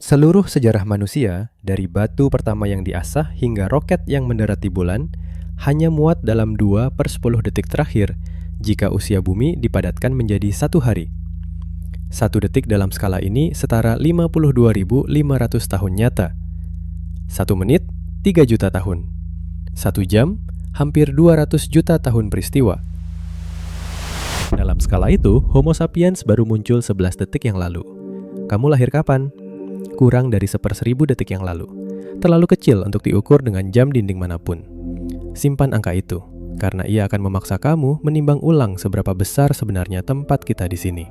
Seluruh sejarah manusia, dari batu pertama yang diasah hingga roket yang mendarat di bulan, hanya muat dalam 2/10 detik terakhir jika usia bumi dipadatkan menjadi 1 hari. 1 detik dalam skala ini setara 52.500 tahun nyata. 1 menit, 3 juta tahun. 1 jam, hampir 200 juta tahun peristiwa. Dalam skala itu, Homo sapiens baru muncul 11 detik yang lalu. Kamu lahir kapan? Kurang dari 1/1000 detik yang lalu. Terlalu kecil untuk diukur dengan jam dinding manapun. Simpan angka itu, karena ia akan memaksa kamu menimbang ulang seberapa besar sebenarnya tempat kita di sini.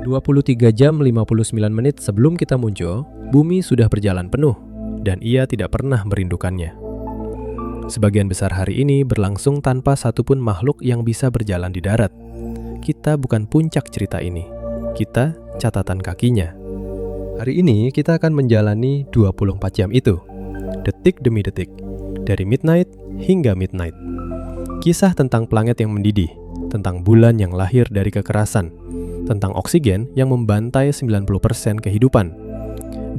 23 jam 59 menit sebelum kita muncul, bumi sudah berjalan penuh, dan ia tidak pernah merindukannya. Sebagian besar hari ini berlangsung tanpa satupun makhluk yang bisa berjalan di darat. Kita bukan puncak cerita ini, kita catatan kakinya. Hari ini kita akan menjalani 24 jam itu, detik demi detik, dari midnight hingga midnight. Kisah tentang planet yang mendidih, tentang bulan yang lahir dari kekerasan, tentang oksigen yang membantai 90% kehidupan,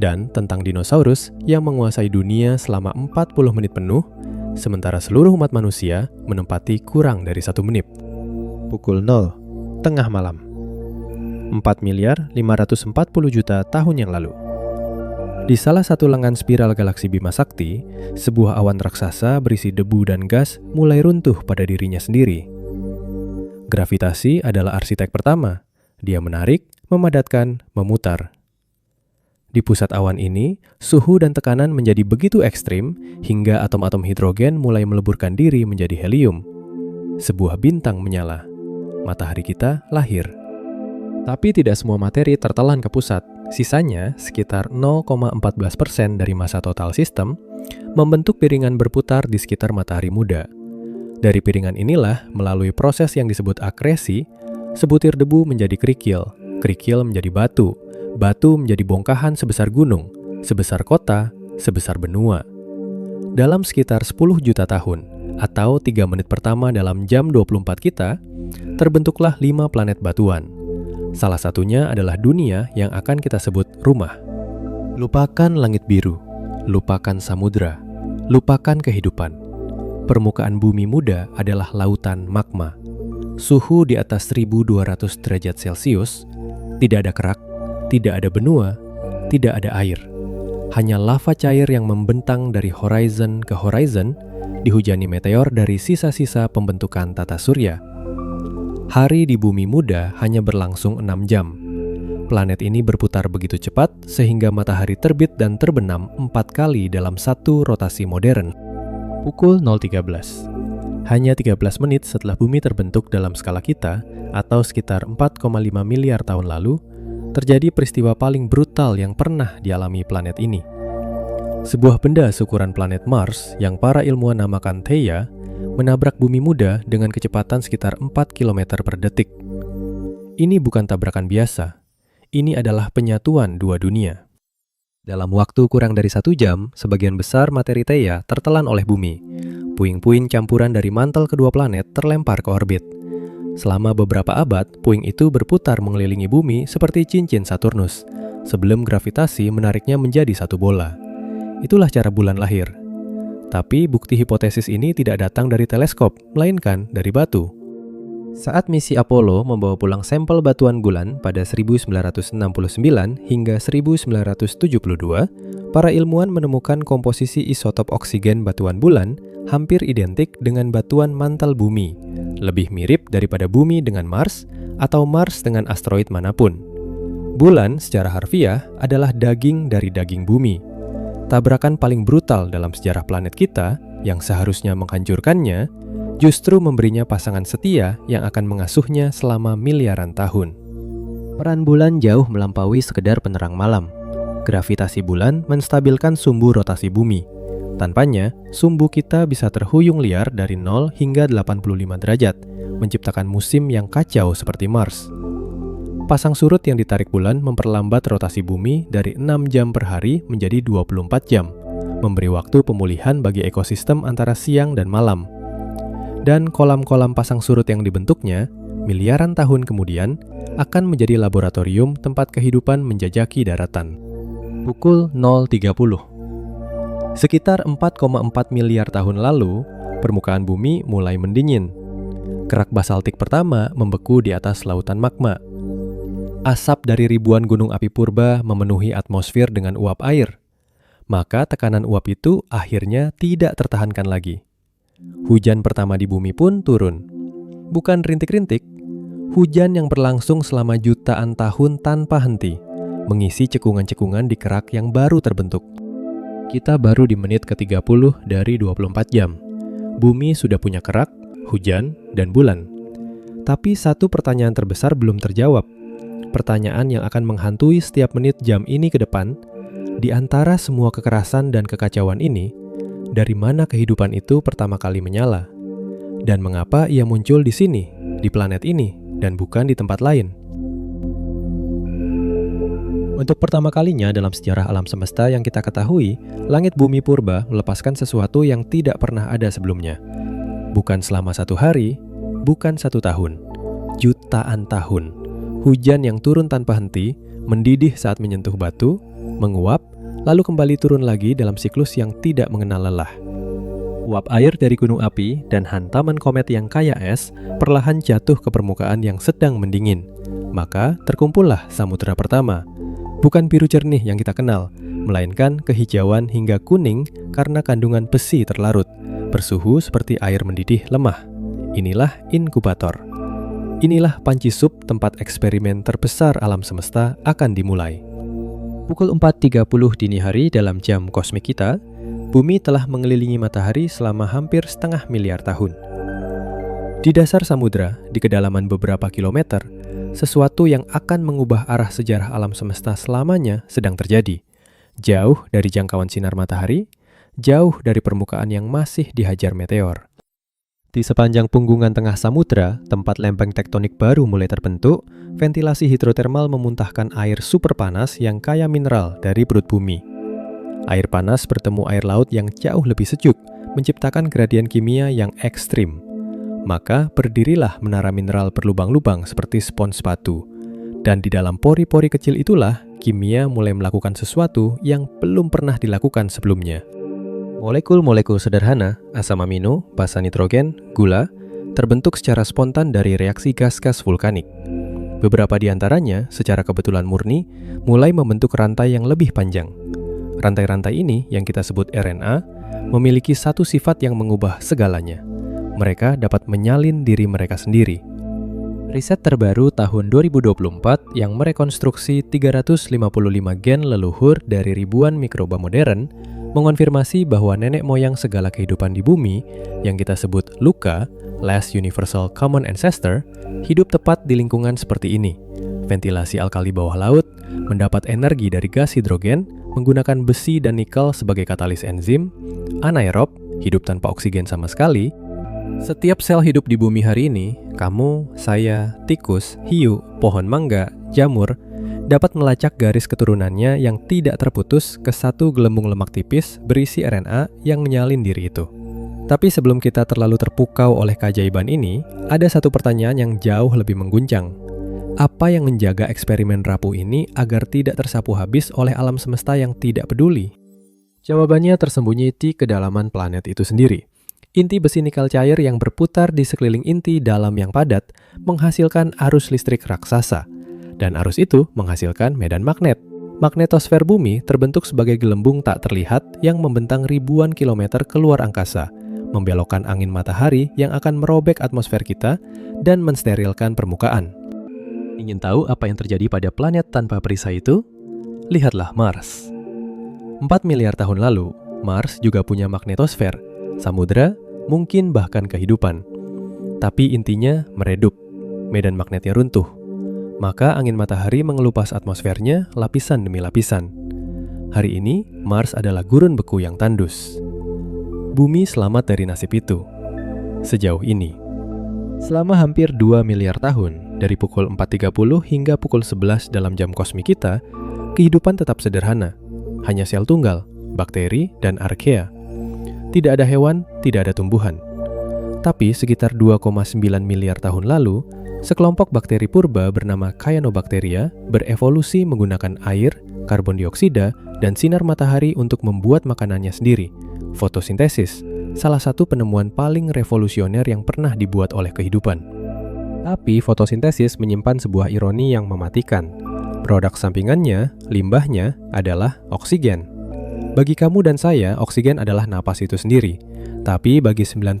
dan tentang dinosaurus yang menguasai dunia selama 40 menit penuh, sementara seluruh umat manusia menempati kurang dari 1 menit. Pukul 0, tengah malam. 4.540 juta tahun yang lalu. Di salah satu lengan spiral galaksi Bima Sakti, sebuah awan raksasa berisi debu dan gas mulai runtuh pada dirinya sendiri. Gravitasi adalah arsitek pertama. Dia menarik, memadatkan, memutar. Di pusat awan ini, suhu dan tekanan menjadi begitu ekstrim hingga atom-atom hidrogen mulai meleburkan diri menjadi helium. Sebuah bintang menyala. Matahari kita lahir. Tapi tidak semua materi tertelan ke pusat. Sisanya, sekitar 0,14% dari massa total sistem, membentuk piringan berputar di sekitar matahari muda. Dari piringan inilah, melalui proses yang disebut akresi, sebutir debu menjadi kerikil, kerikil menjadi batu, batu menjadi bongkahan sebesar gunung, sebesar kota, sebesar benua. Dalam sekitar 10 juta tahun, atau 3 menit pertama dalam jam 24 kita, terbentuklah 5 planet batuan. Salah satunya adalah dunia yang akan kita sebut rumah. Lupakan langit biru, lupakan samudra, lupakan kehidupan. Permukaan bumi muda adalah lautan magma. Suhu di atas 1200 derajat Celcius, tidak ada kerak, tidak ada benua, tidak ada air. Hanya lava cair yang membentang dari horizon ke horizon, dihujani meteor dari sisa-sisa pembentukan tata surya. Hari di bumi muda hanya berlangsung 6 jam. Planet ini berputar begitu cepat sehingga matahari terbit dan terbenam 4 kali dalam satu rotasi modern. Pukul 0.13. Hanya 13 menit setelah bumi terbentuk dalam skala kita, atau sekitar 4,5 miliar tahun lalu, terjadi peristiwa paling brutal yang pernah dialami planet ini. Sebuah benda seukuran planet Mars yang para ilmuwan namakan Theia menabrak bumi muda dengan kecepatan sekitar 4 km per detik. Ini bukan tabrakan biasa. Ini adalah penyatuan dua dunia. Dalam waktu kurang dari 1 jam, sebagian besar materi Theia tertelan oleh bumi. Puing-puing campuran dari mantel kedua planet terlempar ke orbit. Selama beberapa abad, puing itu berputar mengelilingi bumi seperti cincin Saturnus, sebelum gravitasi menariknya menjadi satu bola. Itulah cara bulan lahir. Tapi bukti hipotesis ini tidak datang dari teleskop, melainkan dari batu. Saat misi Apollo membawa pulang sampel batuan bulan pada 1969 hingga 1972, para ilmuwan menemukan komposisi isotop oksigen batuan bulan hampir identik dengan batuan mantel bumi, lebih mirip daripada bumi dengan Mars atau Mars dengan asteroid manapun. Bulan secara harfiah adalah daging dari daging bumi. Tabrakan paling brutal dalam sejarah planet kita, yang seharusnya menghancurkannya, justru memberinya pasangan setia yang akan mengasuhnya selama miliaran tahun. Peran bulan jauh melampaui sekedar penerang malam. Gravitasi bulan menstabilkan sumbu rotasi bumi. Tanpanya, sumbu kita bisa terhuyung liar dari 0 hingga 85 derajat, menciptakan musim yang kacau seperti Mars. Pasang surut yang ditarik bulan memperlambat rotasi bumi dari 6 jam per hari menjadi 24 jam, memberi waktu pemulihan bagi ekosistem antara siang dan malam. Dan kolam-kolam pasang surut yang dibentuknya, miliaran tahun kemudian, akan menjadi laboratorium tempat kehidupan menjajaki daratan. Pukul 0.30. Sekitar 4,4 miliar tahun lalu, permukaan bumi mulai mendingin. Kerak basaltik pertama membeku di atas lautan magma. Asap dari ribuan gunung api purba memenuhi atmosfer dengan uap air. Maka tekanan uap itu akhirnya tidak tertahankan lagi. Hujan pertama di bumi pun turun. Bukan rintik-rintik, hujan yang berlangsung selama jutaan tahun tanpa henti, mengisi cekungan-cekungan di kerak yang baru terbentuk. Kita baru di menit ke-30 dari 24 jam. Bumi sudah punya kerak, hujan, dan bulan. Tapi satu pertanyaan terbesar belum terjawab. Pertanyaan yang akan menghantui setiap menit jam ini ke depan, di antara semua kekerasan dan kekacauan ini, dari mana kehidupan itu pertama kali menyala? Dan mengapa ia muncul di sini, di planet ini, dan bukan di tempat lain? Untuk pertama kalinya dalam sejarah alam semesta yang kita ketahui, langit bumi purba melepaskan sesuatu yang tidak pernah ada sebelumnya. Bukan selama 1 hari, bukan 1 tahun, jutaan tahun. Hujan yang turun tanpa henti, mendidih saat menyentuh batu, menguap, lalu kembali turun lagi dalam siklus yang tidak mengenal lelah. Uap air dari gunung api dan hantaman komet yang kaya es perlahan jatuh ke permukaan yang sedang mendingin. Maka terkumpullah samudera pertama. Bukan biru jernih yang kita kenal, melainkan kehijauan hingga kuning karena kandungan besi terlarut, bersuhu seperti air mendidih lemah. Inilah inkubator. Inilah panci sup tempat eksperimen terbesar alam semesta akan dimulai. Pukul 4.30 dini hari dalam jam kosmik kita, bumi telah mengelilingi matahari selama hampir setengah miliar tahun. Di dasar samudra, di kedalaman beberapa kilometer, sesuatu yang akan mengubah arah sejarah alam semesta selamanya sedang terjadi. Jauh dari jangkauan sinar matahari, jauh dari permukaan yang masih dihajar meteor. Di sepanjang punggungan tengah samudra, tempat lempeng tektonik baru mulai terbentuk, ventilasi hidrotermal memuntahkan air super panas yang kaya mineral dari perut bumi. Air panas bertemu air laut yang jauh lebih sejuk, menciptakan gradien kimia yang ekstrim. Maka berdirilah menara mineral berlubang-lubang seperti spons sepatu. Dan di dalam pori-pori kecil itulah, kimia mulai melakukan sesuatu yang belum pernah dilakukan sebelumnya. Molekul-molekul sederhana, asam amino, basa nitrogen, gula, terbentuk secara spontan dari reaksi gas-gas vulkanik. Beberapa di antaranya, secara kebetulan murni, mulai membentuk rantai yang lebih panjang. Rantai-rantai ini, yang kita sebut RNA, memiliki satu sifat yang mengubah segalanya. Mereka dapat menyalin diri mereka sendiri. Riset terbaru tahun 2024 yang merekonstruksi 355 gen leluhur dari ribuan mikroba modern mengonfirmasi bahwa nenek moyang segala kehidupan di bumi, yang kita sebut LUCA, Last Universal Common Ancestor, hidup tepat di lingkungan seperti ini. Ventilasi alkali bawah laut, mendapat energi dari gas hidrogen, menggunakan besi dan nikel sebagai katalis enzim, anaerob, hidup tanpa oksigen sama sekali. Setiap sel hidup di bumi hari ini, kamu, saya, tikus, hiu, pohon mangga, jamur, dapat melacak garis keturunannya yang tidak terputus ke satu gelembung lemak tipis berisi RNA yang menyalin diri itu. Tapi sebelum kita terlalu terpukau oleh keajaiban ini, ada satu pertanyaan yang jauh lebih mengguncang. Apa yang menjaga eksperimen rapuh ini agar tidak tersapu habis oleh alam semesta yang tidak peduli? Jawabannya tersembunyi di kedalaman planet itu sendiri. Inti besi nikel cair yang berputar di sekeliling inti dalam yang padat menghasilkan arus listrik raksasa. Dan arus itu menghasilkan medan magnet. Magnetosfer bumi terbentuk sebagai gelembung tak terlihat yang membentang ribuan kilometer keluar angkasa, membelokkan angin matahari yang akan merobek atmosfer kita dan mensterilkan permukaan. Ingin tahu apa yang terjadi pada planet tanpa perisai itu? Lihatlah Mars. 4 miliar tahun lalu, Mars juga punya magnetosfer, samudra, mungkin bahkan kehidupan. Tapi intinya meredup, medan magnetnya runtuh. Maka angin matahari mengelupas atmosfernya lapisan demi lapisan. Hari ini, Mars adalah gurun beku yang tandus. Bumi selamat dari nasib itu. Sejauh ini. Selama hampir 2 miliar tahun, dari pukul 4.30 hingga pukul 11 dalam jam kosmik kita, kehidupan tetap sederhana. Hanya sel tunggal, bakteri, dan archaea. Tidak ada hewan, tidak ada tumbuhan. Tapi sekitar 2,9 miliar tahun lalu, Sekelompok bakteri purba bernama Cyanobacteria berevolusi menggunakan air, karbon dioksida, dan sinar matahari untuk membuat makanannya sendiri. Fotosintesis, salah satu penemuan paling revolusioner yang pernah dibuat oleh kehidupan. Tapi fotosintesis menyimpan sebuah ironi yang mematikan. Produk sampingannya, limbahnya, adalah oksigen. Bagi kamu dan saya, oksigen adalah napas itu sendiri. Tapi bagi 90%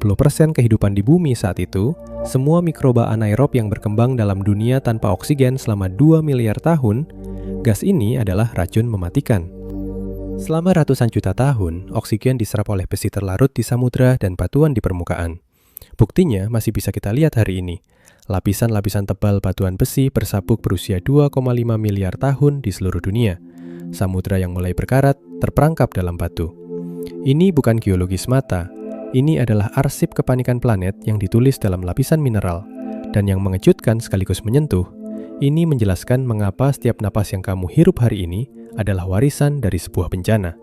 kehidupan di bumi saat itu, semua mikroba anaerob yang berkembang dalam dunia tanpa oksigen selama 2 miliar tahun, gas ini adalah racun mematikan. Selama ratusan juta tahun, oksigen diserap oleh besi terlarut di samudra dan batuan di permukaan. Buktinya masih bisa kita lihat hari ini. Lapisan-lapisan tebal batuan besi bersabuk berusia 2,5 miliar tahun di seluruh dunia. Samudra yang mulai berkarat terperangkap dalam batu. Ini bukan geologi semata. Ini adalah arsip kepanikan planet yang ditulis dalam lapisan mineral. Dan yang mengejutkan sekaligus menyentuh, ini menjelaskan mengapa setiap napas yang kamu hirup hari ini adalah warisan dari sebuah bencana.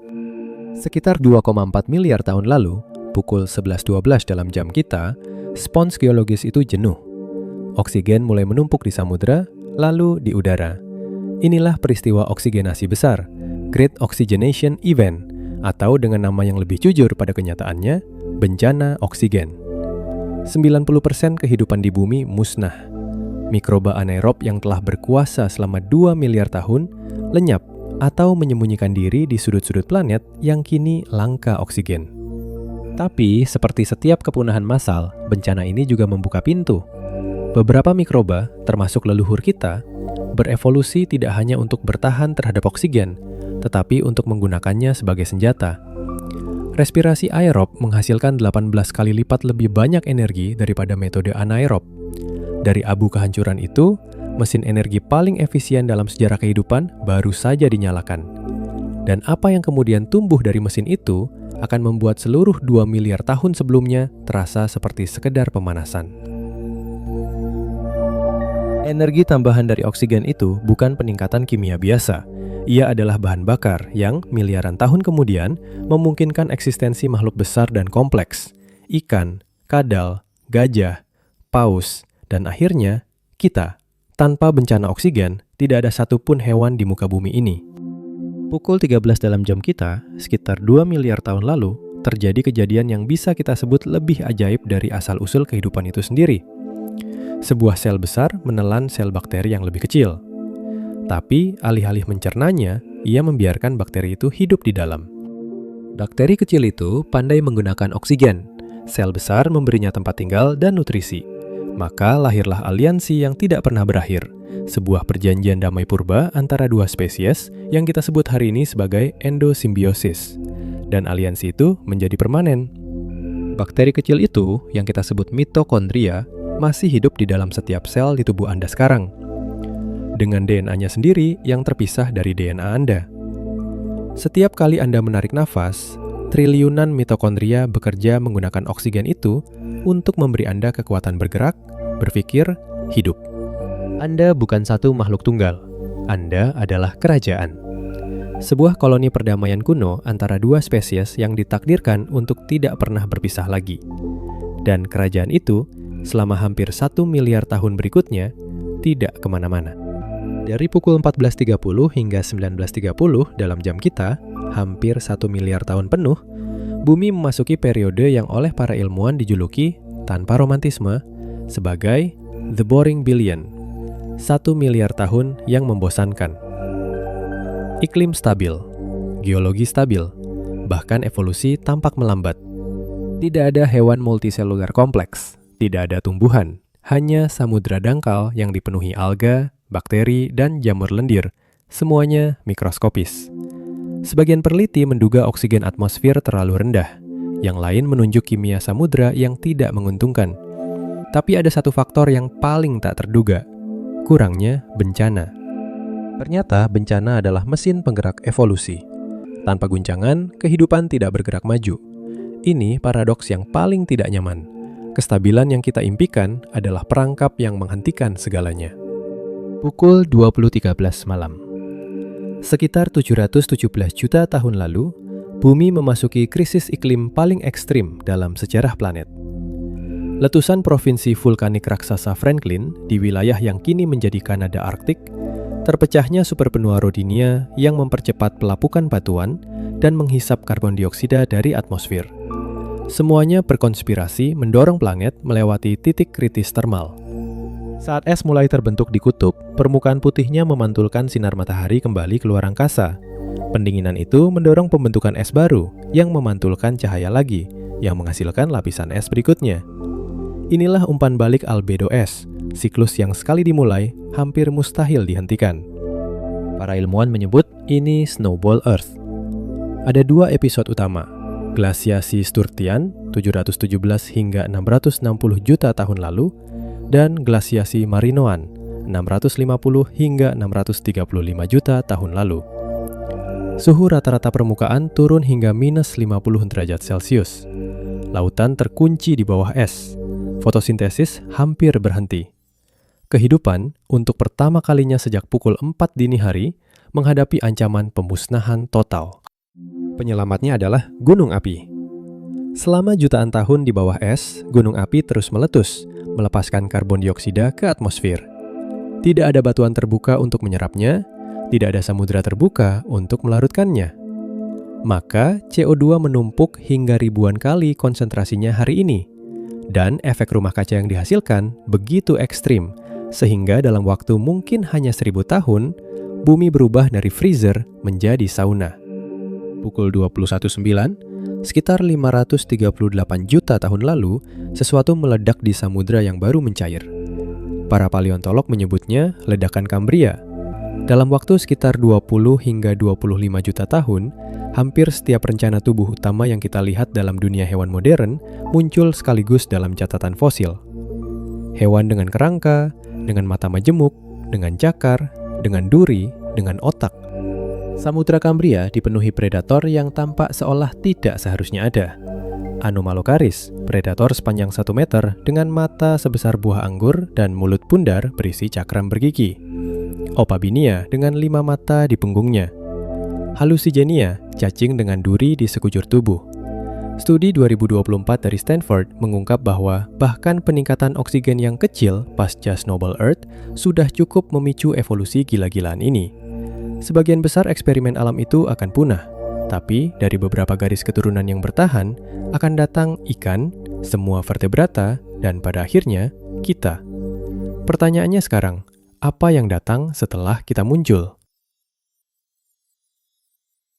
Sekitar 2,4 miliar tahun lalu, pukul 11.12 dalam jam kita, spons geologis itu jenuh. Oksigen mulai menumpuk di samudra, lalu di udara. Inilah peristiwa oksigenasi besar, Great Oxygenation Event, atau dengan nama yang lebih jujur pada kenyataannya, bencana oksigen. 90% kehidupan di bumi musnah. Mikroba anaerob yang telah berkuasa selama 2 miliar tahun lenyap atau menyembunyikan diri di sudut-sudut planet yang kini langka oksigen. Tapi, seperti setiap kepunahan massal, bencana ini juga membuka pintu. Beberapa mikroba, termasuk leluhur kita, berevolusi tidak hanya untuk bertahan terhadap oksigen, tetapi untuk menggunakannya sebagai senjata. Respirasi aerob menghasilkan 18 kali lipat lebih banyak energi daripada metode anaerob. Dari abu kehancuran itu, mesin energi paling efisien dalam sejarah kehidupan baru saja dinyalakan. Dan apa yang kemudian tumbuh dari mesin itu akan membuat seluruh 2 miliar tahun sebelumnya terasa seperti sekedar pemanasan. Energi tambahan dari oksigen itu bukan peningkatan kimia biasa. Ia adalah bahan bakar yang miliaran tahun kemudian memungkinkan eksistensi makhluk besar dan kompleks. Ikan, kadal, gajah, paus, dan akhirnya kita. Tanpa bencana oksigen, tidak ada satupun hewan di muka bumi ini. Pukul 13 dalam jam kita, sekitar 2 miliar tahun lalu, terjadi kejadian yang bisa kita sebut lebih ajaib dari asal-usul kehidupan itu sendiri. Sebuah sel besar menelan sel bakteri yang lebih kecil. Tapi, alih-alih mencernanya, ia membiarkan bakteri itu hidup di dalam. Bakteri kecil itu pandai menggunakan oksigen. Sel besar memberinya tempat tinggal dan nutrisi. Maka lahirlah aliansi yang tidak pernah berakhir. Sebuah perjanjian damai purba antara dua spesies yang kita sebut hari ini sebagai endosimbiosis. Dan aliansi itu menjadi permanen. Bakteri kecil itu, yang kita sebut mitokondria, masih hidup di dalam setiap sel di tubuh Anda sekarang. Dengan DNA-nya sendiri yang terpisah dari DNA Anda. Setiap kali Anda menarik nafas, triliunan mitokondria bekerja menggunakan oksigen itu untuk memberi Anda kekuatan bergerak, berpikir, hidup. Anda bukan satu makhluk tunggal. Anda adalah kerajaan. Sebuah koloni perdamaian kuno antara dua spesies yang ditakdirkan untuk tidak pernah berpisah lagi. Dan kerajaan itu, selama hampir 1 miliar tahun berikutnya, tidak kemana-mana. Dari pukul 14.30 hingga 19.30 dalam jam kita, hampir 1 miliar tahun penuh, bumi memasuki periode yang oleh para ilmuwan dijuluki, tanpa romantisme, sebagai The Boring Billion, 1 miliar tahun yang membosankan. Iklim stabil, geologi stabil, bahkan evolusi tampak melambat. Tidak ada hewan multiselular kompleks, tidak ada tumbuhan, hanya samudra dangkal yang dipenuhi alga, bakteri, dan jamur lendir, semuanya mikroskopis. Sebagian peneliti menduga oksigen atmosfer terlalu rendah, yang lain menunjuk kimia samudra yang tidak menguntungkan. Tapi ada satu faktor yang paling tak terduga, kurangnya bencana. Ternyata bencana adalah mesin penggerak evolusi. Tanpa guncangan, kehidupan tidak bergerak maju. Ini paradoks yang paling tidak nyaman. Kestabilan yang kita impikan adalah perangkap yang menghentikan segalanya. Pukul 20.13 malam. Sekitar 717 juta tahun lalu, bumi memasuki krisis iklim paling ekstrim dalam sejarah planet. Letusan provinsi vulkanik raksasa Franklin di wilayah yang kini menjadi Kanada Arktik, terpecahnya superbenua Rodinia yang mempercepat pelapukan batuan dan menghisap karbon dioksida dari atmosfer. Semuanya berkonspirasi mendorong planet melewati titik kritis termal. Saat es mulai terbentuk di kutub, permukaan putihnya memantulkan sinar matahari kembali keluar angkasa. Pendinginan itu mendorong pembentukan es baru yang memantulkan cahaya lagi, yang menghasilkan lapisan es berikutnya. Inilah umpan balik albedo es, siklus yang sekali dimulai hampir mustahil dihentikan. Para ilmuwan menyebut ini Snowball Earth. Ada 2 episode utama, glasiasi Sturtian 717 hingga 660 juta tahun lalu, dan glasiasi Marinoan 650 hingga 635 juta tahun lalu. Suhu rata-rata permukaan turun hingga minus 50 derajat Celcius. Lautan terkunci di bawah es. Fotosintesis hampir berhenti. Kehidupan untuk pertama kalinya sejak pukul 4 dini hari menghadapi ancaman pemusnahan total. Penyelamatnya adalah gunung api. Selama jutaan tahun di bawah es, gunung api terus meletus, melepaskan karbon dioksida ke atmosfer. Tidak ada batuan terbuka untuk menyerapnya, tidak ada samudera terbuka untuk melarutkannya. Maka CO2 menumpuk hingga ribuan kali konsentrasinya hari ini. Dan efek rumah kaca yang dihasilkan begitu ekstrim, sehingga dalam waktu mungkin hanya 1000 tahun, bumi berubah dari freezer menjadi sauna. Pukul 21.09, sekitar 538 juta tahun lalu, sesuatu meledak di samudra yang baru mencair. Para paleontolog menyebutnya ledakan Kambria. Dalam waktu sekitar 20 hingga 25 juta tahun, hampir setiap rencana tubuh utama yang kita lihat dalam dunia hewan modern muncul sekaligus dalam catatan fosil. Hewan dengan kerangka, dengan mata majemuk, dengan cakar, dengan duri, dengan otak. Samudra Kambria dipenuhi predator yang tampak seolah tidak seharusnya ada. Anomalocaris, predator sepanjang 1 meter dengan mata sebesar buah anggur dan mulut bundar berisi cakram bergigi. Opabinia dengan 5 mata di punggungnya. Hallucigenia, cacing dengan duri di sekujur tubuh. Studi 2024 dari Stanford mengungkap bahwa bahkan peningkatan oksigen yang kecil pasca Snowball Earth sudah cukup memicu evolusi gila-gilaan ini. Sebagian besar eksperimen alam itu akan punah, tapi dari beberapa garis keturunan yang bertahan akan datang ikan, semua vertebrata, dan pada akhirnya kita. Pertanyaannya sekarang, apa yang datang setelah kita muncul?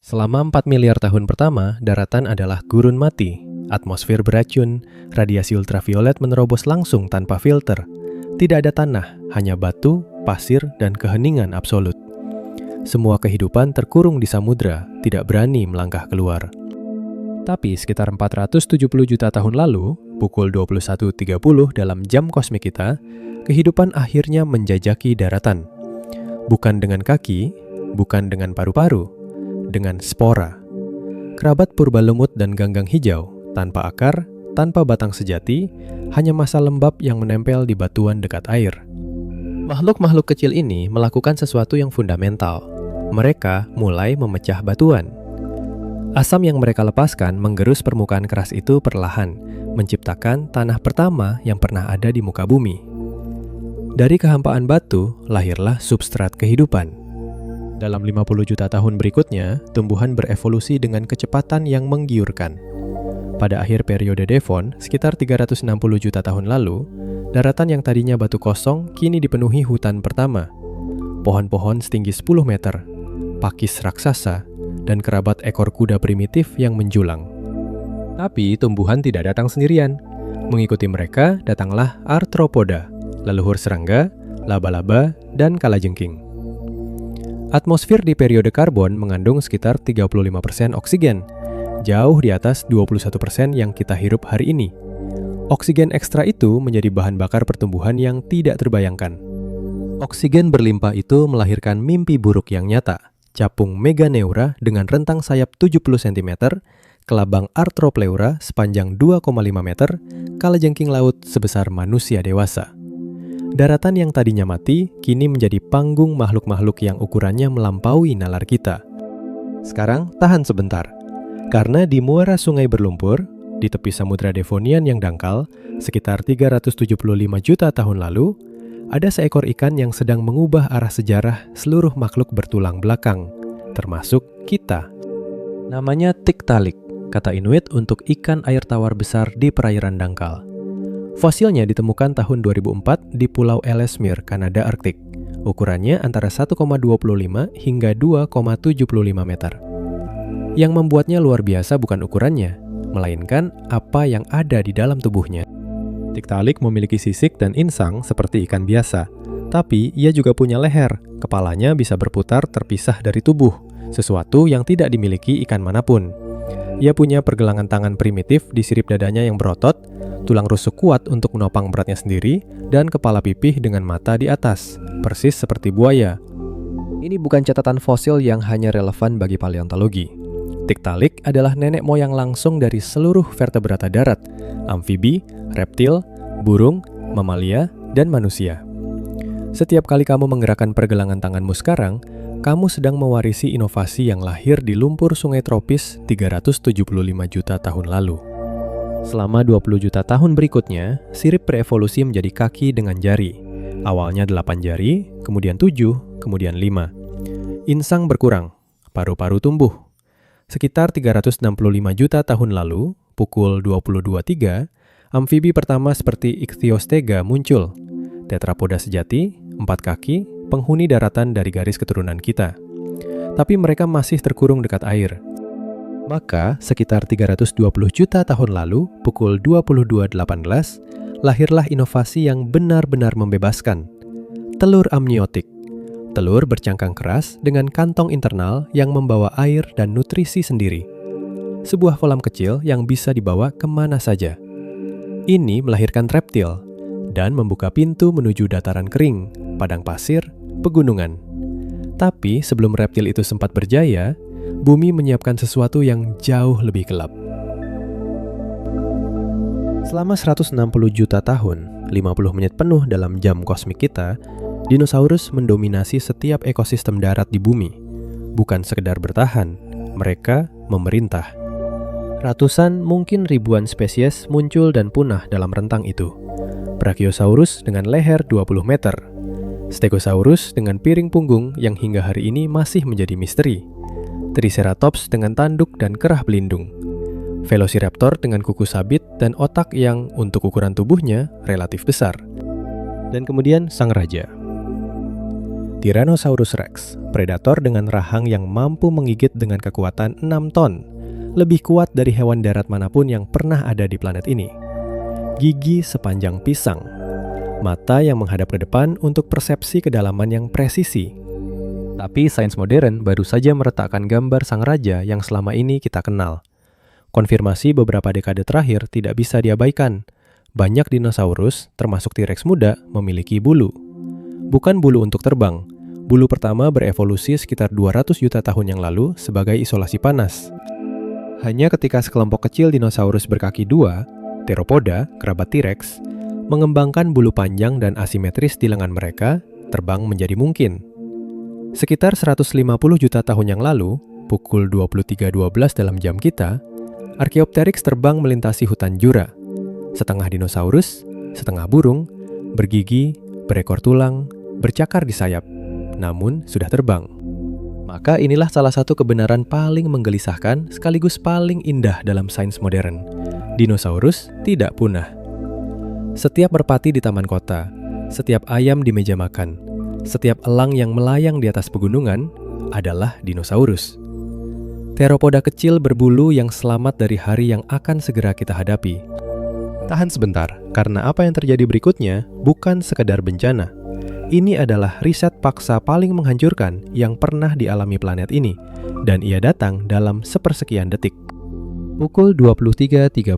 Selama 4 miliar tahun pertama, daratan adalah gurun mati. Atmosfer beracun, radiasi ultraviolet menerobos langsung tanpa filter. Tidak ada tanah, hanya batu, pasir, dan keheningan absolut. Semua kehidupan terkurung di samudra, tidak berani melangkah keluar. Tapi sekitar 470 juta tahun lalu, pukul 21.30 dalam jam kosmik kita, kehidupan akhirnya menjajaki daratan. Bukan dengan kaki, bukan dengan paru-paru, dengan spora. Kerabat purba lemut dan ganggang hijau, tanpa akar, tanpa batang sejati, hanya massa lembab yang menempel di batuan dekat air. Makhluk-makhluk kecil ini melakukan sesuatu yang fundamental. Mereka mulai memecah batuan. Asam yang mereka lepaskan menggerus permukaan keras itu perlahan, menciptakan tanah pertama yang pernah ada di muka bumi. Dari kehampaan batu, lahirlah substrat kehidupan. Dalam 50 juta tahun berikutnya, tumbuhan berevolusi dengan kecepatan yang menggiurkan. Pada akhir periode Devon, sekitar 360 juta tahun lalu, daratan yang tadinya batu kosong kini dipenuhi hutan pertama. Pohon-pohon setinggi 10 meter, pakis raksasa, dan kerabat ekor kuda primitif yang menjulang. Tapi tumbuhan tidak datang sendirian. Mengikuti mereka datanglah arthropoda, leluhur serangga, laba-laba, dan kalajengking. Atmosfer di periode karbon mengandung sekitar 35% oksigen, jauh di atas 21% yang kita hirup hari ini. Oksigen ekstra itu menjadi bahan bakar pertumbuhan yang tidak terbayangkan. Oksigen berlimpah itu melahirkan mimpi buruk yang nyata. Capung Meganeura dengan rentang sayap 70 cm, kelabang Arthropleura sepanjang 2,5 meter, kalajengking laut sebesar manusia dewasa. Daratan yang tadinya mati, kini menjadi panggung makhluk-makhluk yang ukurannya melampaui nalar kita. Sekarang, tahan sebentar. Karena di muara sungai berlumpur, di tepi samudra Devonian yang dangkal, Sekitar 375 juta tahun lalu, ada seekor ikan yang sedang mengubah arah sejarah seluruh makhluk bertulang belakang, termasuk kita. Namanya Tiktaalik, kata Inuit untuk ikan air tawar besar di perairan dangkal. Fosilnya ditemukan tahun 2004 di Pulau Ellesmere, Kanada Arktik. Ukurannya antara 1,25 hingga 2,75 meter. Yang membuatnya luar biasa bukan ukurannya, melainkan apa yang ada di dalam tubuhnya. Tiktaalik memiliki sisik dan insang seperti ikan biasa, tapi ia juga punya leher. Kepalanya bisa berputar terpisah dari tubuh, sesuatu yang tidak dimiliki ikan manapun. Ia punya pergelangan tangan primitif di sirip dadanya yang berotot, tulang rusuk kuat untuk menopang beratnya sendiri, dan kepala pipih dengan mata di atas, persis seperti buaya. Ini bukan catatan fosil yang hanya relevan bagi paleontologi. Tiktaalik adalah nenek moyang langsung dari seluruh vertebrata darat, amfibi, reptil, burung, mamalia, dan manusia. Setiap kali kamu menggerakkan pergelangan tanganmu sekarang, kamu sedang mewarisi inovasi yang lahir di lumpur sungai tropis 375 juta tahun lalu. Selama 20 juta tahun berikutnya, sirip berevolusi menjadi kaki dengan jari. Awalnya 8 jari, kemudian 7, kemudian 5. Insang berkurang, paru-paru tumbuh. Sekitar 365 juta tahun lalu, pukul 22.03, amfibi pertama seperti Ichthyostega muncul. Tetrapoda sejati, 4 kaki, penghuni daratan dari garis keturunan kita. Tapi mereka masih terkurung dekat air. Maka, sekitar 320 juta tahun lalu, pukul 22.18, lahirlah inovasi yang benar-benar membebaskan. Telur amniotik. Telur bercangkang keras dengan kantong internal yang membawa air dan nutrisi sendiri. Sebuah kolam kecil yang bisa dibawa kemana saja. Ini melahirkan reptil dan membuka pintu menuju dataran kering, padang pasir, pegunungan. Tapi sebelum reptil itu sempat berjaya, bumi menyiapkan sesuatu yang jauh lebih gelap. Selama 160 juta tahun, 50 menit penuh dalam jam kosmik kita, dinosaurus mendominasi setiap ekosistem darat di bumi. Bukan sekedar bertahan, mereka memerintah. Ratusan, mungkin ribuan spesies muncul dan punah dalam rentang itu. Brachiosaurus dengan leher 20 meter. Stegosaurus dengan piring punggung yang hingga hari ini masih menjadi misteri. Triceratops dengan tanduk dan kerah belindung. Velociraptor dengan kuku sabit dan otak yang untuk ukuran tubuhnya relatif besar. Dan kemudian sang raja. Tyrannosaurus Rex, predator dengan rahang yang mampu menggigit dengan kekuatan 6 ton, lebih kuat dari hewan darat manapun yang pernah ada di planet ini. Gigi sepanjang pisang, mata yang menghadap ke depan untuk persepsi kedalaman yang presisi. Tapi sains modern baru saja meretakkan gambar sang raja yang selama ini kita kenal. Konfirmasi beberapa dekade terakhir tidak bisa diabaikan. Banyak dinosaurus, termasuk T-Rex muda, memiliki bulu. Bukan bulu untuk terbang. Bulu pertama berevolusi sekitar 200 juta tahun yang lalu sebagai isolasi panas. Hanya ketika sekelompok kecil dinosaurus berkaki dua, Theropoda, kerabat T-Rex, mengembangkan bulu panjang dan asimetris di lengan mereka, terbang menjadi mungkin. Sekitar 150 juta tahun yang lalu, pukul 23.12 dalam jam kita, Archaeopteryx terbang melintasi hutan Jura. Setengah dinosaurus, setengah burung, bergigi, berekor tulang, bercakar di sayap, namun sudah terbang. Maka inilah salah satu kebenaran paling menggelisahkan sekaligus paling indah dalam sains modern. Dinosaurus tidak punah. Setiap merpati di taman kota, setiap ayam di meja makan, setiap elang yang melayang di atas pegunungan adalah dinosaurus. Theropoda kecil berbulu yang selamat dari hari yang akan segera kita hadapi. Tahan sebentar, karena apa yang terjadi berikutnya bukan sekedar bencana. Ini adalah riset paksa paling menghancurkan yang pernah dialami planet ini, dan ia datang dalam sepersekian detik. Pukul 23.39,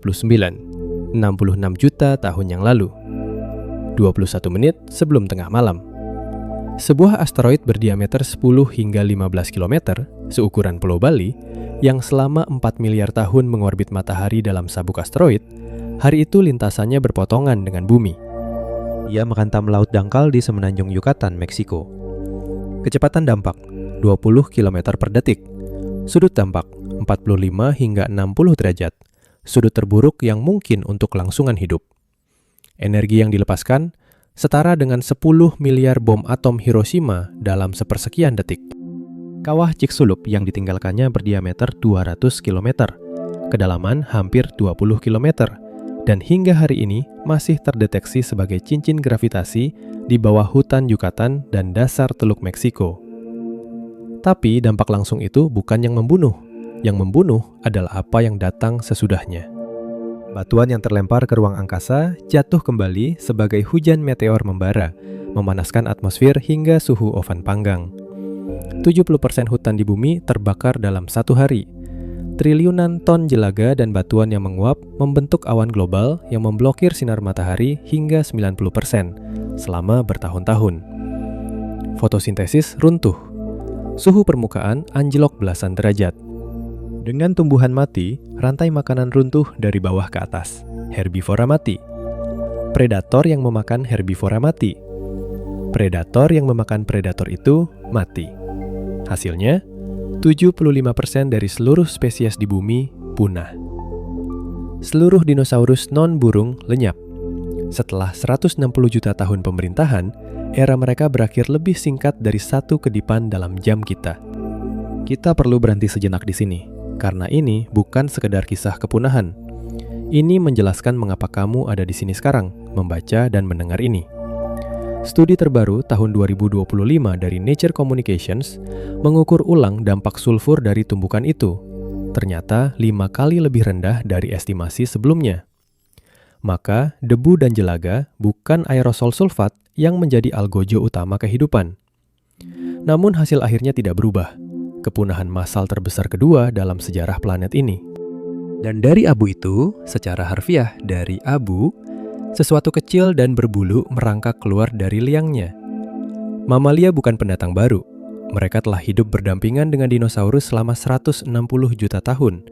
66 juta tahun yang lalu. 21 menit sebelum tengah malam. Sebuah asteroid berdiameter 10 hingga 15 km, seukuran Pulau Bali, yang selama 4 miliar tahun mengorbit matahari dalam sabuk asteroid, hari itu lintasannya berpotongan dengan bumi. Ia menghantam laut dangkal di semenanjung Yucatan, Meksiko. Kecepatan dampak 20 km per detik. Sudut dampak 45 hingga 60 derajat. Sudut terburuk yang mungkin untuk kelangsungan hidup. Energi yang dilepaskan setara dengan 10 miliar bom atom Hiroshima dalam sepersekian detik. Kawah Chicxulub yang ditinggalkannya berdiameter 200 km, kedalaman hampir 20 km, dan hingga hari ini masih terdeteksi sebagai cincin gravitasi di bawah hutan Yucatan dan dasar Teluk Meksiko. Tapi dampak langsung itu bukan yang membunuh. Yang membunuh adalah apa yang datang sesudahnya. Batuan yang terlempar ke ruang angkasa jatuh kembali sebagai hujan meteor membara, memanaskan atmosfer hingga suhu oven panggang. 70% hutan di bumi terbakar dalam satu hari. Triliunan ton jelaga dan batuan yang menguap membentuk awan global yang memblokir sinar matahari hingga 90% selama bertahun-tahun. Fotosintesis runtuh. Suhu permukaan anjlok belasan derajat. Dengan tumbuhan mati, rantai makanan runtuh dari bawah ke atas. Herbivora mati. Predator yang memakan herbivora mati. Predator yang memakan predator itu mati. Hasilnya, 75% dari seluruh spesies di bumi punah. Seluruh dinosaurus non-burung lenyap. Setelah 160 juta tahun pemerintahan, era mereka berakhir lebih singkat dari satu kedipan dalam jam kita. Kita perlu berhenti sejenak di sini, karena ini bukan sekedar kisah kepunahan. Ini menjelaskan mengapa kamu ada di sini sekarang, membaca dan mendengar ini. Studi terbaru tahun 2025 dari Nature Communications mengukur ulang dampak sulfur dari tumbukan itu. Ternyata 5 kali lebih rendah dari estimasi sebelumnya. Maka, debu dan jelaga bukan aerosol sulfat yang menjadi algojo utama kehidupan. Namun hasil akhirnya tidak berubah. Kepunahan massal terbesar kedua dalam sejarah planet ini. Dan dari abu itu, secara harfiah dari abu, sesuatu kecil dan berbulu merangkak keluar dari liangnya. Mamalia bukan pendatang baru. Mereka telah hidup berdampingan dengan dinosaurus selama 160 juta tahun.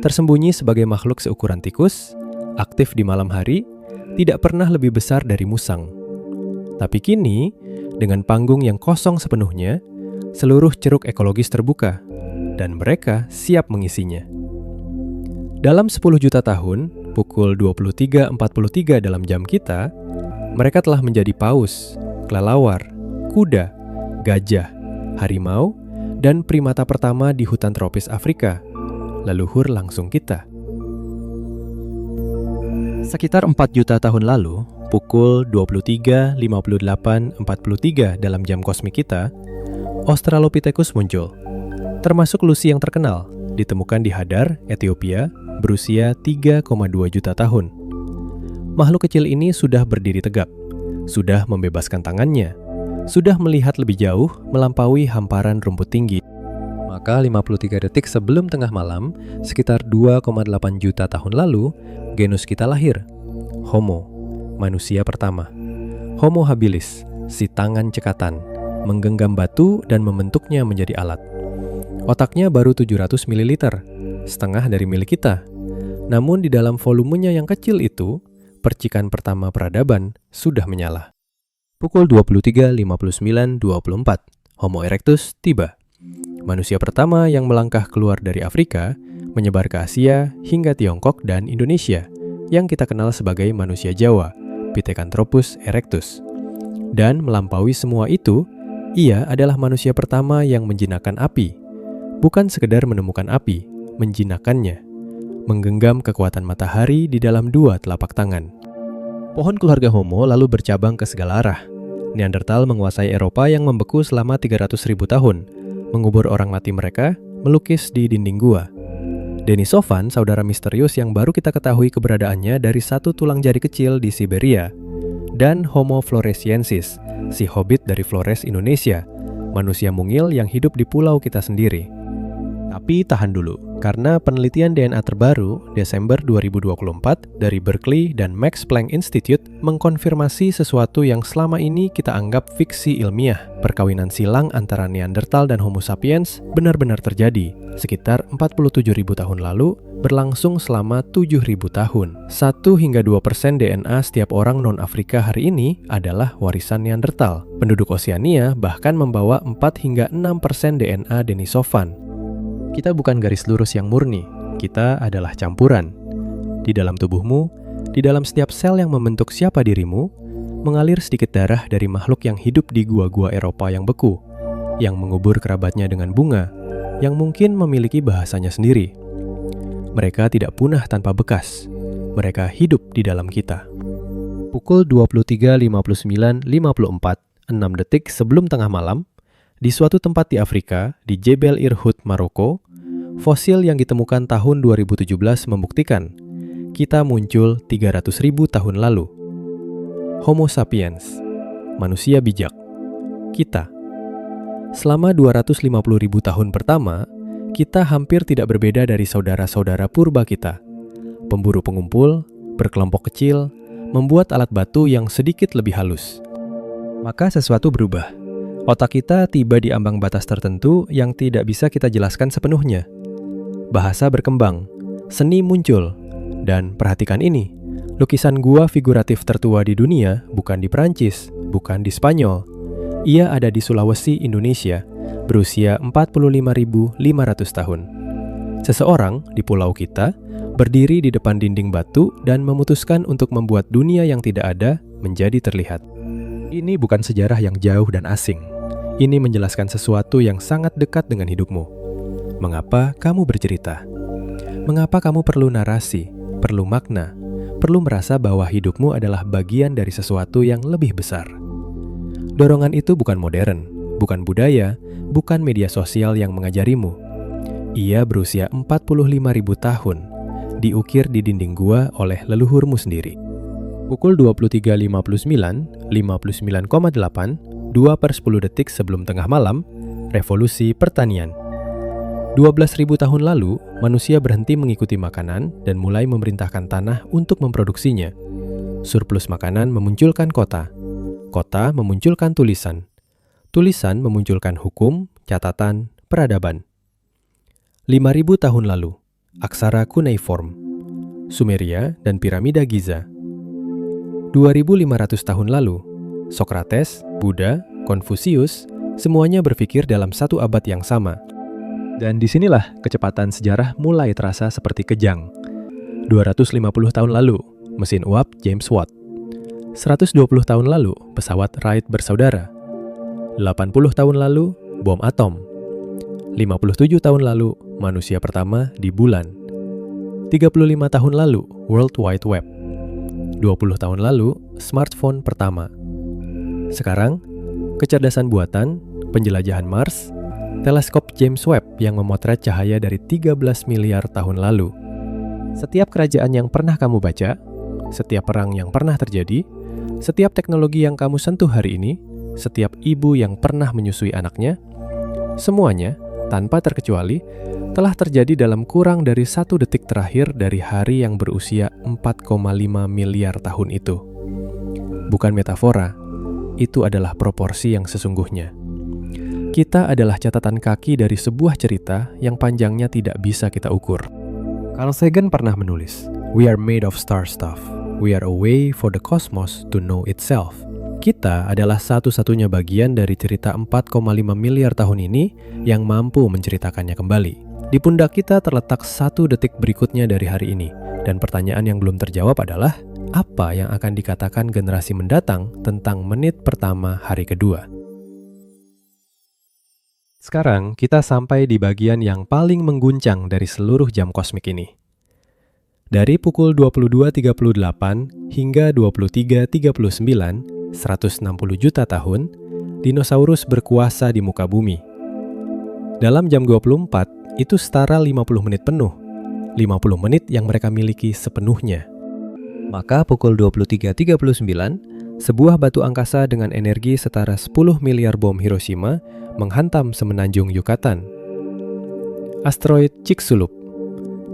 Tersembunyi sebagai makhluk seukuran tikus, aktif di malam hari, tidak pernah lebih besar dari musang. Tapi kini, dengan panggung yang kosong sepenuhnya, seluruh ceruk ekologis terbuka, dan mereka siap mengisinya. Dalam 10 juta tahun, pukul 23.43 dalam jam kita, mereka telah menjadi paus, kelelawar, kuda, gajah, harimau, dan primata pertama di hutan tropis Afrika, leluhur langsung kita. Sekitar 4 juta tahun lalu, pukul 23.58.43 dalam jam kosmik kita, Australopithecus muncul, termasuk Lucy yang terkenal, ditemukan di Hadar, Ethiopia, berusia 3,2 juta tahun. Makhluk kecil ini sudah berdiri tegak, sudah membebaskan tangannya, sudah melihat lebih jauh melampaui hamparan rumput tinggi. Maka 53 detik sebelum tengah malam, sekitar 2,8 juta tahun lalu, genus kita lahir. Homo, manusia pertama. Homo habilis, si tangan cekatan, menggenggam batu dan membentuknya menjadi alat. Otaknya baru 700 ml, setengah dari milik kita. Namun di dalam volumenya yang kecil itu, percikan pertama peradaban sudah menyala. Pukul 23.59.24, Homo erectus tiba. Manusia pertama yang melangkah keluar dari Afrika, menyebar ke Asia hingga Tiongkok dan Indonesia, yang kita kenal sebagai manusia Jawa, Pithecanthropus erectus. Dan melampaui semua itu, ia adalah manusia pertama yang menjinakkan api. Bukan sekedar menemukan api, menjinakkannya. Menggenggam kekuatan matahari di dalam 2 telapak tangan. Pohon keluarga Homo lalu bercabang ke segala arah. Neanderthal menguasai Eropa yang membeku selama 300.000 tahun, mengubur orang mati mereka, melukis di dinding gua. Denisovan, saudara misterius yang baru kita ketahui keberadaannya dari satu tulang jari kecil di Siberia. Dan Homo floresiensis, si hobbit dari Flores, Indonesia, manusia mungil yang hidup di pulau kita sendiri. Tapi tahan dulu, karena penelitian DNA terbaru Desember 2024 dari Berkeley dan Max Planck Institute mengkonfirmasi sesuatu yang selama ini kita anggap fiksi ilmiah. Perkawinan silang antara Neanderthal dan Homo sapiens benar-benar terjadi sekitar 47.000 tahun lalu, berlangsung selama 7.000 tahun. 1-2% DNA setiap orang non-Afrika hari ini adalah warisan Neanderthal. Penduduk Oseania bahkan membawa 4-6% DNA Denisovan. Kita bukan garis lurus yang murni, kita adalah campuran. Di dalam tubuhmu, Di dalam setiap sel yang membentuk siapa dirimu, mengalir sedikit darah dari makhluk yang hidup di gua-gua Eropa yang beku, yang mengubur kerabatnya dengan bunga, yang mungkin memiliki bahasanya sendiri. Mereka tidak punah tanpa bekas. Mereka hidup di dalam kita. Pukul 23.59.54, 6 detik sebelum tengah malam, di suatu tempat di Afrika, di Jebel Irhoud, Maroko, fosil yang ditemukan tahun 2017 membuktikan kita muncul 300.000 tahun lalu. Homo sapiens, manusia bijak. Kita. Selama 250.000 tahun pertama, kita hampir tidak berbeda dari saudara-saudara purba kita. Pemburu pengumpul, berkelompok kecil, membuat alat batu yang sedikit lebih halus. Maka sesuatu berubah. Otak kita tiba di ambang batas tertentu yang tidak bisa kita jelaskan sepenuhnya. Bahasa berkembang, seni muncul, dan perhatikan ini, lukisan gua figuratif tertua di dunia bukan di Perancis, bukan di Spanyol. Ia ada di Sulawesi, Indonesia, berusia 45.500 tahun. Seseorang di pulau kita berdiri di depan dinding batu dan memutuskan untuk membuat dunia yang tidak ada menjadi terlihat. Ini bukan sejarah yang jauh dan asing. Ini menjelaskan sesuatu yang sangat dekat dengan hidupmu. Mengapa kamu bercerita? Mengapa kamu perlu narasi, perlu makna, perlu merasa bahwa hidupmu adalah bagian dari sesuatu yang lebih besar? Dorongan itu bukan modern, bukan budaya, bukan media sosial yang mengajarimu. Ia berusia 45.000 tahun, diukir di dinding gua oleh leluhurmu sendiri. Pukul 23.59, 59,8, 2/10 detik sebelum tengah malam, revolusi pertanian. 12.000 tahun lalu, manusia berhenti mengikuti makanan dan mulai memerintahkan tanah untuk memproduksinya. Surplus makanan memunculkan kota. Kota memunculkan tulisan. Tulisan memunculkan hukum, catatan, peradaban. 5.000 tahun lalu, aksara cuneiform, Sumeria dan piramida Giza. 2.500 tahun lalu, Socrates, Buddha, Konfusius, semuanya berpikir dalam satu abad yang sama. Dan disinilah kecepatan sejarah mulai terasa seperti kejang. 250 tahun lalu, mesin uap James Watt. 120 tahun lalu, pesawat Wright bersaudara. 80 tahun lalu, bom atom. 57 tahun lalu, manusia pertama di bulan. 35 tahun lalu, World Wide Web. 20 tahun lalu, smartphone pertama. Sekarang, kecerdasan buatan, penjelajahan Mars, teleskop James Webb yang memotret cahaya dari 13 miliar tahun lalu. Setiap kerajaan yang pernah kamu baca, setiap perang yang pernah terjadi, setiap teknologi yang kamu sentuh hari ini, setiap ibu yang pernah menyusui anaknya, semuanya, tanpa terkecuali, telah terjadi dalam kurang dari 1 detik terakhir dari hari yang berusia 4,5 miliar tahun itu. Bukan metafora, itu adalah proporsi yang sesungguhnya. Kita adalah catatan kaki dari sebuah cerita yang panjangnya tidak bisa kita ukur. Carl Sagan pernah menulis, "We are made of star stuff. We are a way for the cosmos to know itself." Kita adalah satu-satunya bagian dari cerita 4,5 miliar tahun ini yang mampu menceritakannya kembali. Di pundak kita terletak 1 detik berikutnya dari hari ini, dan pertanyaan yang belum terjawab adalah, apa yang akan dikatakan generasi mendatang tentang menit pertama hari kedua? Sekarang kita sampai di bagian yang paling mengguncang dari seluruh jam kosmik ini. Dari pukul 22.38 hingga 23.39, 160 juta tahun, dinosaurus berkuasa di muka bumi. Dalam jam 24, itu setara 50 menit penuh. 50 menit yang mereka miliki sepenuhnya. Maka pukul 23.39, sebuah batu angkasa dengan energi setara 10 miliar bom Hiroshima menghantam semenanjung Yucatan. Asteroid Chicxulub.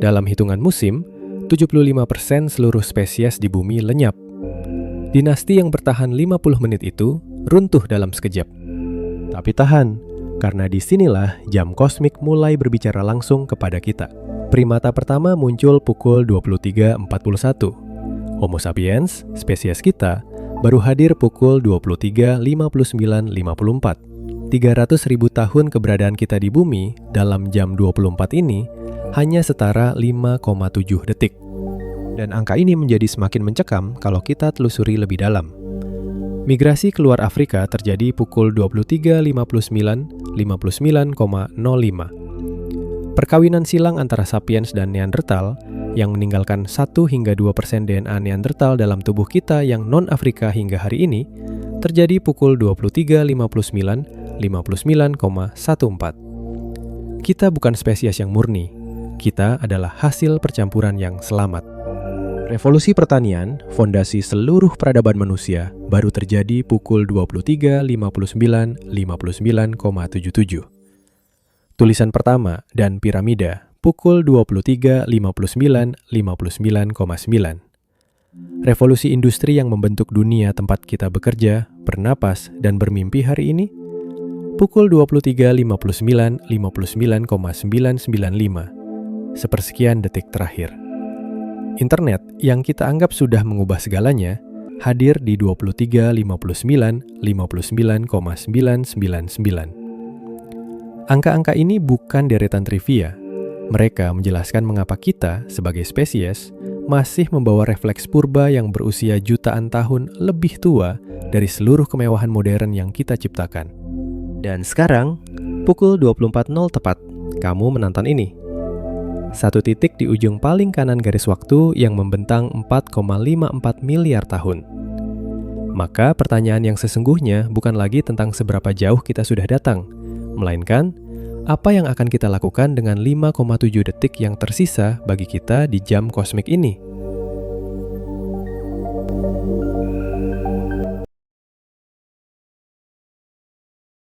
Dalam hitungan musim, 75% seluruh spesies di bumi lenyap. Dinasti yang bertahan 50 menit itu runtuh dalam sekejap. Tapi tahan, karena disinilah jam kosmik mulai berbicara langsung kepada kita. Primata pertama muncul pukul 23.41. Homo sapiens, spesies kita, baru hadir pukul 23.59.54. 300.000 tahun keberadaan kita di bumi dalam jam 24 ini hanya setara 5,7 detik. Dan angka ini menjadi semakin mencekam kalau kita telusuri lebih dalam. Migrasi keluar Afrika terjadi pukul 23.59.59,05. Perkawinan silang antara sapiens dan Neanderthal yang meninggalkan 1 hingga 2% DNA Neanderthal dalam tubuh kita yang non-Afrika hingga hari ini terjadi pukul 23.59.59,14. Kita bukan spesies yang murni. Kita adalah hasil percampuran yang selamat. Revolusi pertanian, fondasi seluruh peradaban manusia, baru terjadi pukul 23.59.59,77. Tulisan pertama dan piramida, pukul 23.59.59,9. Revolusi industri yang membentuk dunia tempat kita bekerja, bernapas, dan bermimpi hari ini, pukul 23.59.59,995. Sepersekian detik terakhir. Internet yang kita anggap sudah mengubah segalanya, hadir di 23.59.59,999. Angka-angka ini bukan deretan trivia. Mereka menjelaskan mengapa kita, sebagai spesies, masih membawa refleks purba yang berusia jutaan tahun lebih tua dari seluruh kemewahan modern yang kita ciptakan. Dan sekarang, pukul 24.00 tepat, kamu menonton ini. Satu titik di ujung paling kanan garis waktu yang membentang 4,54 miliar tahun. Maka pertanyaan yang sesungguhnya bukan lagi tentang seberapa jauh kita sudah datang, melainkan apa yang akan kita lakukan dengan 5,7 detik yang tersisa bagi kita di jam kosmik ini.